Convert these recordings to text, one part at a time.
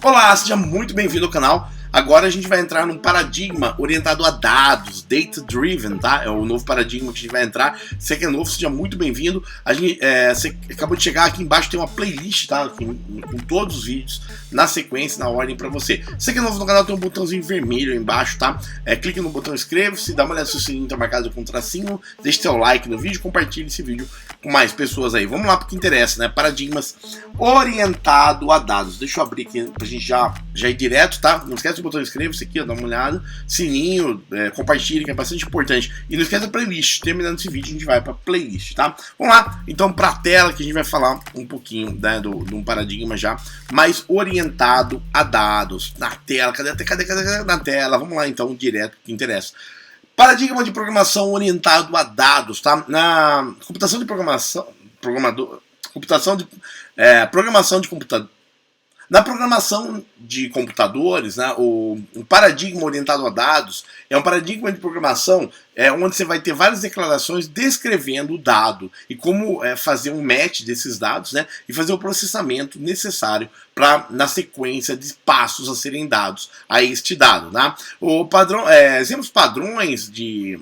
Olá, seja muito bem-vindo ao canal. Agora a gente vai entrar num paradigma orientado a dados, data-driven, tá? É o novo paradigma que a gente vai entrar. Você que é novo, seja muito bem-vindo. Você acabou de chegar aqui embaixo, tem uma playlist, tá? Com todos os vídeos na sequência, na ordem para você. Você que é novo no canal, tem um botãozinho vermelho aí embaixo, tá? Clique no botão inscreva-se, dá uma olhada se o sininho tá marcado com um tracinho, deixe seu like no vídeo, compartilhe esse vídeo com mais pessoas aí. Vamos lá pro que interessa, né? Paradigmas orientado a dados. Deixa eu abrir aqui pra gente já ir direto, tá? Não esquece do botão inscreva-se aqui, ó, dá uma olhada, sininho, compartilhe, que é bastante importante. E não esquece da playlist. Terminando esse vídeo, a gente vai pra playlist, tá? Vamos lá, então, pra tela, que a gente vai falar um pouquinho, né, de um paradigma já mais orientado a dados. Na tela, cadê na tela? Vamos lá, então, direto, que interessa. Paradigma de programação orientado a dados, tá? Na computação de programação, programação de computador. Na programação de computadores, né, o paradigma orientado a dados é um paradigma de programação onde você vai ter várias declarações descrevendo o dado e como fazer um match desses dados, né, e fazer o processamento necessário para na sequência de passos a serem dados a este dado. Né? Exemplos padrões de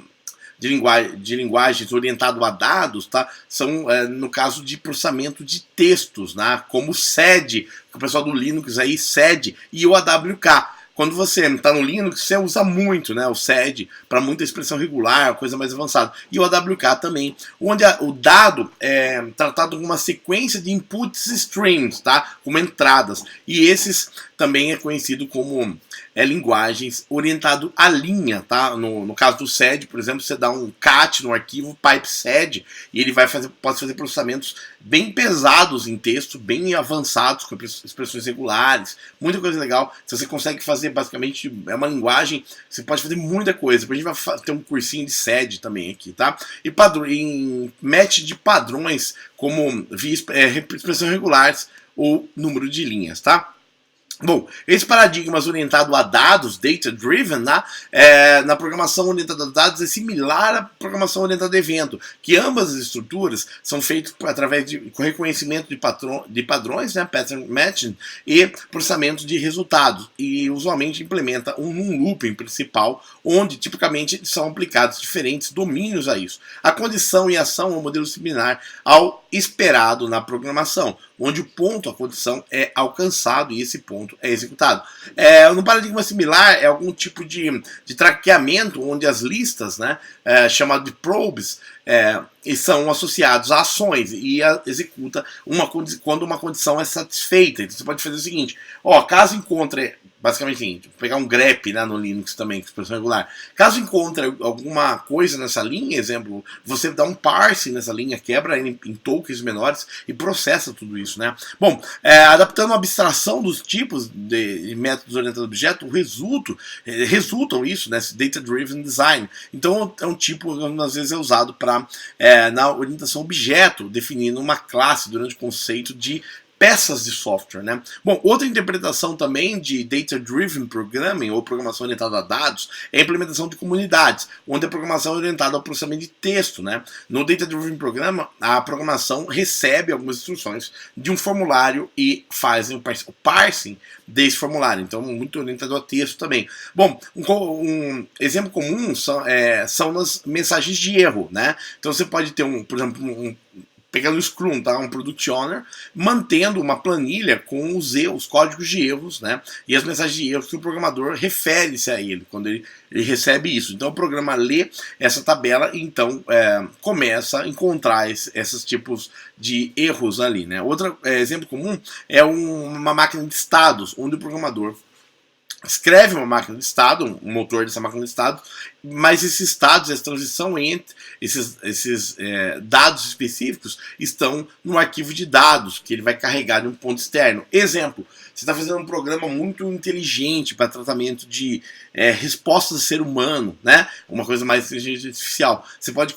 linguagens orientado a dados, tá? São, no caso de processamento de textos, né? Como o SED, que o pessoal do Linux aí, SED, e o AWK. Quando você está no Linux, você usa muito, né, o SED para muita expressão regular, coisa mais avançada. E o AWK também, onde o dado é tratado como uma sequência de inputs streams, tá? Como entradas. E esses também é conhecido como linguagens orientado à linha, tá? No caso do SED, por exemplo, você dá um cat no arquivo pipesed e ele pode fazer processamentos bem pesados em texto, bem avançados, com expressões regulares, muita coisa legal. Se você consegue fazer, basicamente, é uma linguagem, você pode fazer muita coisa. A gente vai ter um cursinho de SED também aqui, tá? E em match de padrões, como expressões regulares ou número de linhas, tá? Bom, esse paradigma orientado a dados, data-driven, né, na programação orientada a dados é similar à programação orientada a evento, que ambas as estruturas são feitas através de reconhecimento de padrões, né, pattern matching, e processamento de resultados, e usualmente implementa um looping principal, onde tipicamente são aplicados diferentes domínios a isso. A condição e ação é um modelo similar ao esperado na programação, onde o ponto, a condição, é alcançado e esse ponto é executado. No paradigma similar, é algum tipo de traqueamento, onde as listas, né, chamado de probes, e são associados a ações e executa quando uma condição é satisfeita. Então você pode fazer o seguinte, caso encontre, basicamente, pegar um grep, né, no Linux também, expressão regular, caso encontre alguma coisa nessa linha, exemplo, você dá um parse nessa linha, quebra em tokens menores e processa tudo isso, né? Bom, adaptando a abstração dos tipos de métodos orientados a objeto, resultam isso, né, data-driven design. Então é um tipo, às vezes, é usado para na orientação objeto, definindo uma classe durante o conceito de peças de software, né? Bom, outra interpretação também de Data-Driven Programming, ou programação orientada a dados, é a implementação de comunidades, onde a programação é orientada ao processamento de texto, né? No Data-Driven Programming, a programação recebe algumas instruções de um formulário e faz o parsing desse formulário, então muito orientado a texto também. Bom, um exemplo comum são nas mensagens de erro, né? Então você pode ter, por exemplo, pegando o Scrum, tá? Um Product Owner, mantendo uma planilha com os códigos de erros, né? E as mensagens de erros que o programador refere-se a ele, quando ele recebe isso. Então o programa lê essa tabela e então começa a encontrar esses tipos de erros ali, né? Outro exemplo comum é uma máquina de estados, onde o programador escreve uma máquina de estado, um motor dessa máquina de estado, mas esses estados, essa transição entre esses dados específicos estão no arquivo de dados, que ele vai carregar de um ponto externo. Exemplo, você está fazendo um programa muito inteligente para tratamento de respostas do ser humano, né? Uma coisa mais inteligência artificial. Você pode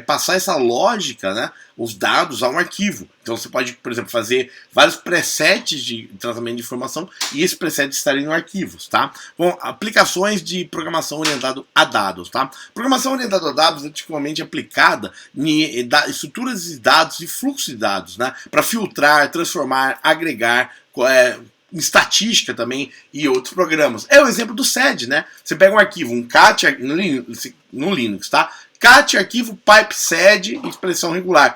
passar essa lógica, né, os dados a um arquivo. Então você pode, por exemplo, fazer vários presets de tratamento de informação e esses presets estarem no arquivos, tá? Bom, aplicações de programação orientada a dados, tá? Programação orientada a dados é tipicamente aplicada em estruturas de dados e fluxo de dados, né? Para filtrar, transformar, agregar, em estatística também e outros programas. É o exemplo do SED, né? Você pega um arquivo, um cat no Linux, tá? Cat, arquivo, pipe, SED, expressão regular.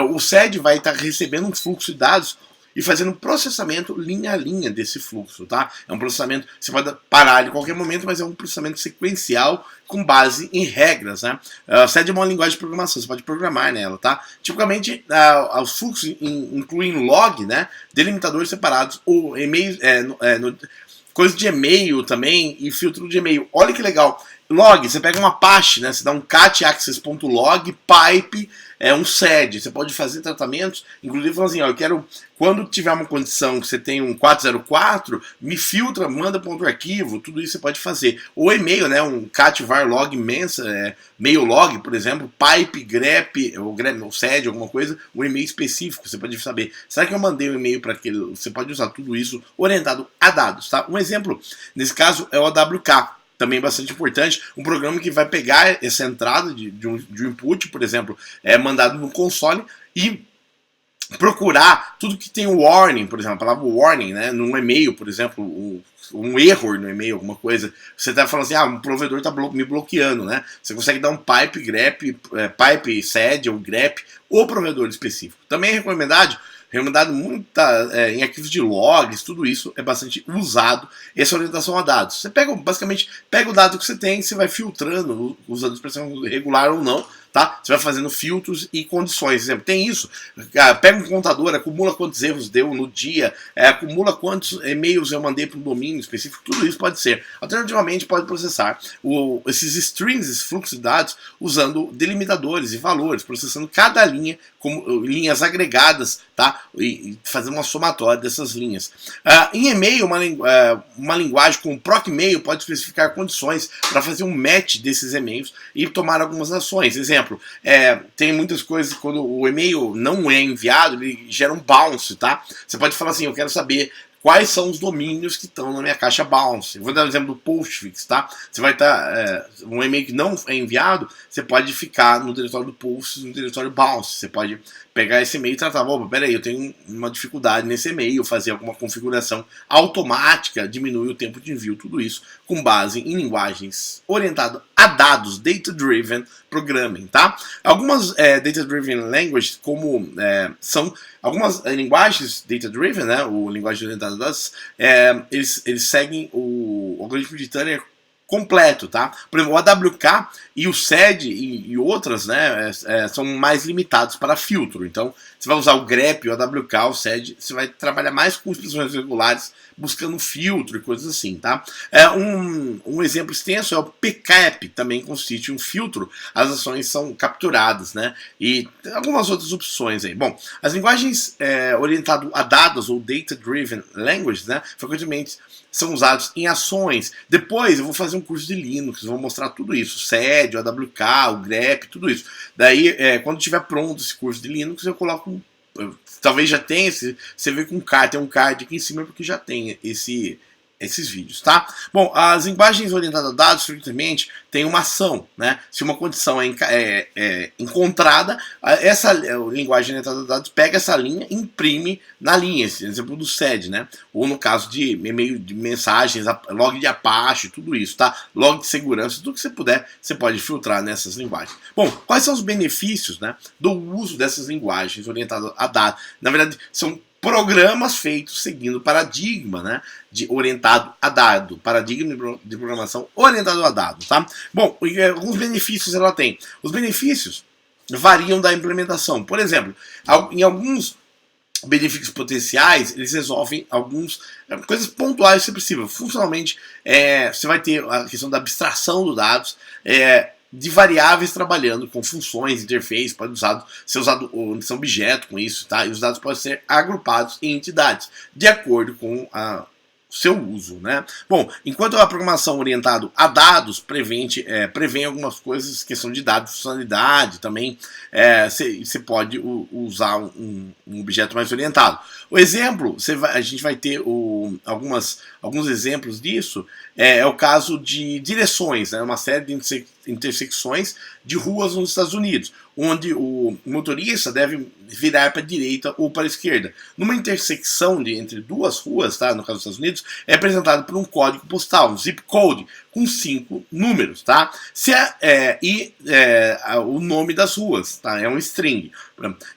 O SED vai estar recebendo um fluxo de dados e fazendo um processamento linha a linha desse fluxo, tá? É um processamento, você pode parar em qualquer momento, mas é um processamento sequencial com base em regras, né? SED é uma linguagem de programação, você pode programar nela, tá? Tipicamente, os fluxos incluem log, né? Delimitadores separados, ou e-mails, coisa de e-mail também e filtro de e-mail. Olha que legal. Log, você pega uma Apache, né? Você dá um cat-access.log, pipe, um SED. Você pode fazer tratamentos, inclusive falando assim, ó, eu quero, quando tiver uma condição que você tem um 404, me filtra, manda para outro arquivo, tudo isso você pode fazer. Ou e-mail, né? Um cat var log mail log, por exemplo, pipe, grep, ou SED, alguma coisa, um e-mail específico, você pode saber. Será que eu mandei um e-mail para aquele? Você pode usar tudo isso orientado a dados, tá? Um exemplo, nesse caso, é o AWK. Também bastante importante, um programa que vai pegar essa entrada de um input, por exemplo, mandado no console e procurar tudo que tem o warning, por exemplo, a palavra warning, né, num e-mail, por exemplo, um erro no e-mail, alguma coisa, você está falando assim, um provedor está me bloqueando, né? Você consegue dar um pipe, grep, pipe, sed ou grep, ou provedor específico. Também é recomendado em arquivos de logs, tudo isso é bastante usado, essa orientação a dados. Você basicamente pega o dado que você tem, você vai filtrando, usando expressão regular ou não, tá? Você vai fazendo filtros e condições. Por exemplo, tem isso, pega um contador, acumula quantos erros deu no dia, acumula quantos e-mails eu mandei para um domínio específico, tudo isso pode ser. Alternativamente, pode processar esses strings, esse fluxo de dados, usando delimitadores e valores, processando cada linha como linhas agregadas, tá? E fazendo uma somatória dessas linhas. Em e-mail, uma linguagem como ProcMail pode especificar condições para fazer um match desses e-mails e tomar algumas ações. Exemplo, tem muitas coisas, quando o e-mail não é enviado, ele gera um bounce, tá? Você pode falar assim, eu quero saber quais são os domínios que estão na minha caixa bounce. Vou dar um exemplo do Postfix, tá? Você vai estar, um e-mail que não é enviado, você pode ficar no diretório do Postfix, no diretório bounce. Você pode pegar esse e-mail e tratar, opa, peraí, eu tenho uma dificuldade nesse e-mail, fazer alguma configuração automática, diminuir o tempo de envio, tudo isso com base em linguagens orientadas a dados, Data-Driven Programming, tá? Algumas Data-Driven Languages, como são algumas linguagens Data-Driven, né, o linguagem orientada a dados, eles seguem o algoritmo de Turner completo, tá? Por exemplo, o AWK e o SED e outras, né, são mais limitados para filtro. Então, você vai usar o grep, o AWK, o SED, você vai trabalhar mais com expressões regulares, buscando filtro e coisas assim, tá? Um exemplo extenso é o PCAP, também constitui um filtro, as ações são capturadas, né? E algumas outras opções aí. Bom, as linguagens orientadas a dados ou Data-Driven Languages, né, frequentemente são usados em ações. Depois eu vou fazer um curso de Linux, vou mostrar tudo isso, o SED, o AWK, o grep, tudo isso. Daí, quando estiver pronto esse curso de Linux, eu coloco, talvez já tenha, você vê com tem um card aqui em cima porque já tem esses vídeos, tá? Bom, as linguagens orientadas a dados, frequentemente, tem uma ação, né? Se uma condição é encontrada, essa linguagem orientada a dados pega essa linha e imprime na linha, esse exemplo do SED, né? Ou no caso de e-mail de mensagens, log de Apache, tudo isso, tá? Log de segurança, tudo que você puder, você pode filtrar nessas linguagens. Bom, quais são os benefícios, né, do uso dessas linguagens orientadas a dados? Na verdade, são programas feitos seguindo paradigma, né, orientado a dado, paradigma de programação orientado a dado, tá? Bom, alguns benefícios ela tem. Os benefícios variam da implementação. Por exemplo, em alguns benefícios potenciais, eles resolvem algumas coisas pontuais se possível. Funcionalmente, você vai ter a questão da abstração dos dados, de variáveis trabalhando com funções, interface, pode ser usado ser objeto com isso, tá? E os dados podem ser agrupados em entidades, de acordo com seu uso, né? Bom, enquanto a programação orientada a dados prevê algumas coisas, questão de dados, funcionalidade também, você pode usar um objeto mais orientado. O exemplo, a gente vai ter alguns exemplos disso, é o caso de direções, né? Uma série de intersecções de ruas nos Estados Unidos, onde o motorista deve virar para a direita ou para a esquerda. Numa intersecção entre duas ruas, tá, no caso dos Estados Unidos, é apresentado por um código postal, um zip code, com 5 números, tá? O nome das ruas, tá? É um string.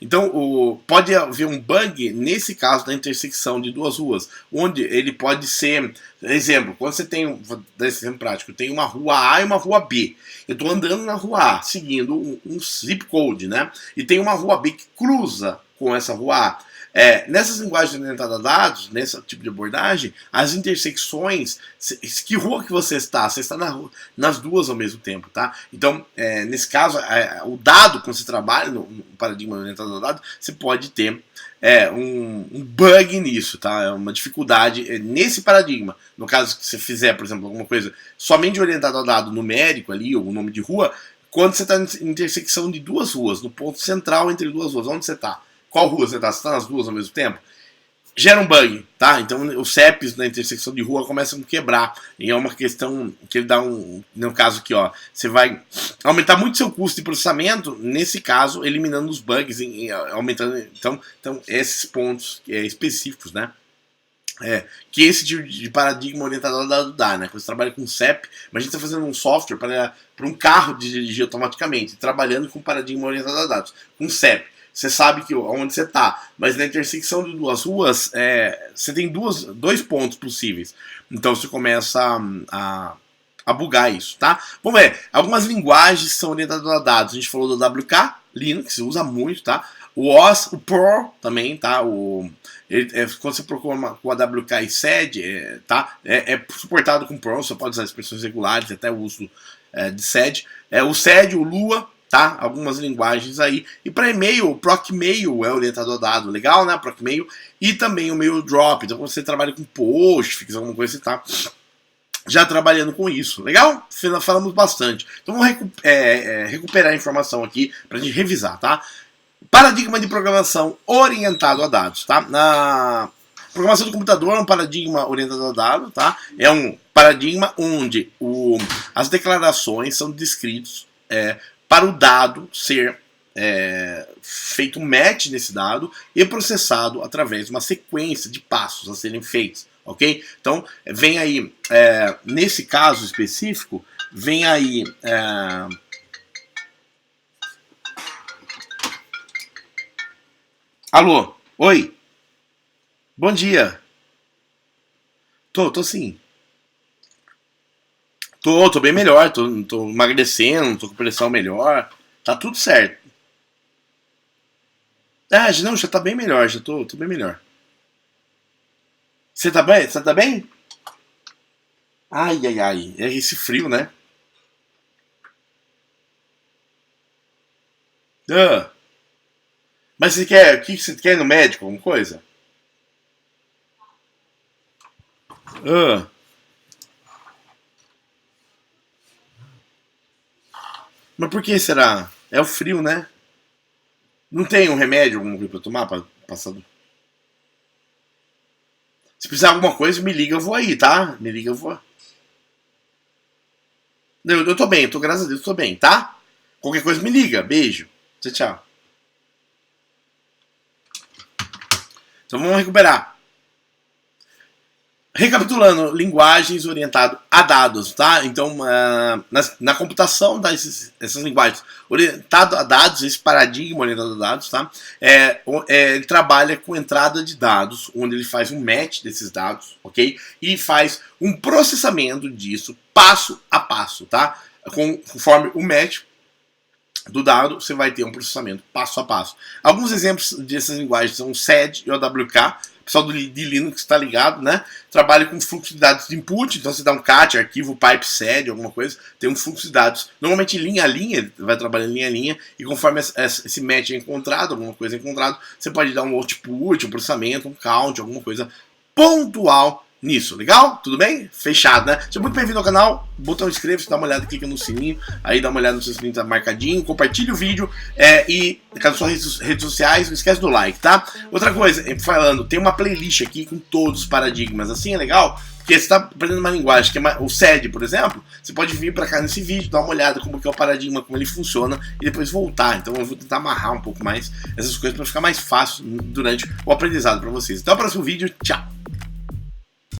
Então, pode haver um bug nesse caso da intersecção de duas ruas, onde ele pode ser, exemplo, quando você tem, vou dar esse exemplo prático, tem uma rua A e uma rua B. Eu estou andando na rua A, seguindo um zip code, né? E tem uma rua B que cruza com essa rua A. Nessas linguagens orientadas a dados, nesse tipo de abordagem, as intersecções, que rua que você está? Você está nas duas ao mesmo tempo, tá? Então, nesse caso, o dado, quando você trabalha no paradigma orientado a dados, você pode ter um bug nisso, tá? É uma dificuldade nesse paradigma. No caso que você fizer, por exemplo, alguma coisa somente orientada a dado numérico ali, ou o nome de rua, quando você está em intersecção de duas ruas, no ponto central entre duas ruas, onde você está? Qual rua você está? Você está nas duas ao mesmo tempo? Gera um bug, tá? Então os CEPs na intersecção de rua começam a quebrar. E é uma questão que ele dá no caso aqui, ó. Você vai aumentar muito seu custo de processamento, nesse caso, eliminando os bugs, aumentando. Então esses pontos específicos, né? Que esse tipo de paradigma orientado a dado dá, né? Quando você trabalha com CEP, mas a gente está fazendo um software para um carro dirigir automaticamente, trabalhando com paradigma orientado a dados, com CEP. Você sabe que onde você está, mas na intersecção de duas ruas, você tem dois pontos possíveis. Então você começa a bugar isso, tá? Vamos ver, algumas linguagens são orientadas a dados. A gente falou do WK, Linux, usa muito, tá? O OS, o Perl também, tá? Quando você procura com a WK e SED, tá? É suportado com Perl, você pode usar expressões regulares, até o uso de SED. O SED, o Lua, tá? Algumas linguagens aí. E para e-mail, o ProcMail é orientado a dado, legal, né? ProcMail. E também o MailDrop. Então, quando você trabalha com Postfix, alguma coisa, você tá já trabalhando com isso. Legal? Falamos bastante. Então, vamos recuperar a informação aqui pra gente revisar, tá? Paradigma de programação orientado a dados, tá? Na programação do computador é um paradigma orientado a dados, tá? É um paradigma onde as declarações são descritos para o dado ser feito um match nesse dado e processado através de uma sequência de passos a serem feitos, ok? Então, vem aí, nesse caso específico, vem aí... Alô? Oi? Bom dia. Tô sim. Tô bem melhor, tô emagrecendo, tô com pressão melhor, tá tudo certo. Não, já tá bem melhor, já tô bem melhor. Você tá bem? Você tá bem? Ai, é esse frio, né? Ah, mas o que você quer ir no médico, alguma coisa? Ah, mas por que será? É o frio, né? Não tem um remédio, alguma coisa pra tomar pra passar do... Se precisar de alguma coisa, me liga, eu vou aí, tá? Me liga, eu vou. Eu tô bem, graças a Deus, tô bem, tá? Qualquer coisa me liga, beijo. Tchau, tchau. Então vamos recuperar. Recapitulando, linguagens orientadas a dados, tá? Então, na computação dessas linguagens orientado a dados, esse paradigma orientado a dados, tá? Ele trabalha com entrada de dados, onde ele faz um match desses dados, ok? E faz um processamento disso passo a passo, tá? Conforme o match do dado, você vai ter um processamento passo a passo. Alguns exemplos dessas linguagens são o SED e o AWK. O pessoal de Linux está ligado, né? Trabalha com fluxo de dados de input, então você dá um cat, arquivo, pipe, sed, alguma coisa, tem um fluxo de dados, normalmente linha a linha, vai trabalhar linha a linha, e conforme esse match é encontrado, alguma coisa é encontrado, você pode dar um output, um processamento, um count, alguma coisa pontual nisso, legal? Tudo bem? Fechado, né? Seja muito bem-vindo ao canal, botão inscreva-se, dá uma olhada, clica no sininho, aí dá uma olhada no seu sininho, tá marcadinho, compartilha o vídeo e nas suas redes sociais, não esquece do like, tá? Outra coisa, falando, tem uma playlist aqui com todos os paradigmas, assim é legal, porque você está aprendendo uma linguagem, que é o SED, por exemplo, você pode vir para cá nesse vídeo, dar uma olhada como que é o paradigma, como ele funciona, e depois voltar. Então eu vou tentar amarrar um pouco mais essas coisas para ficar mais fácil durante o aprendizado para vocês. Até o próximo vídeo, tchau!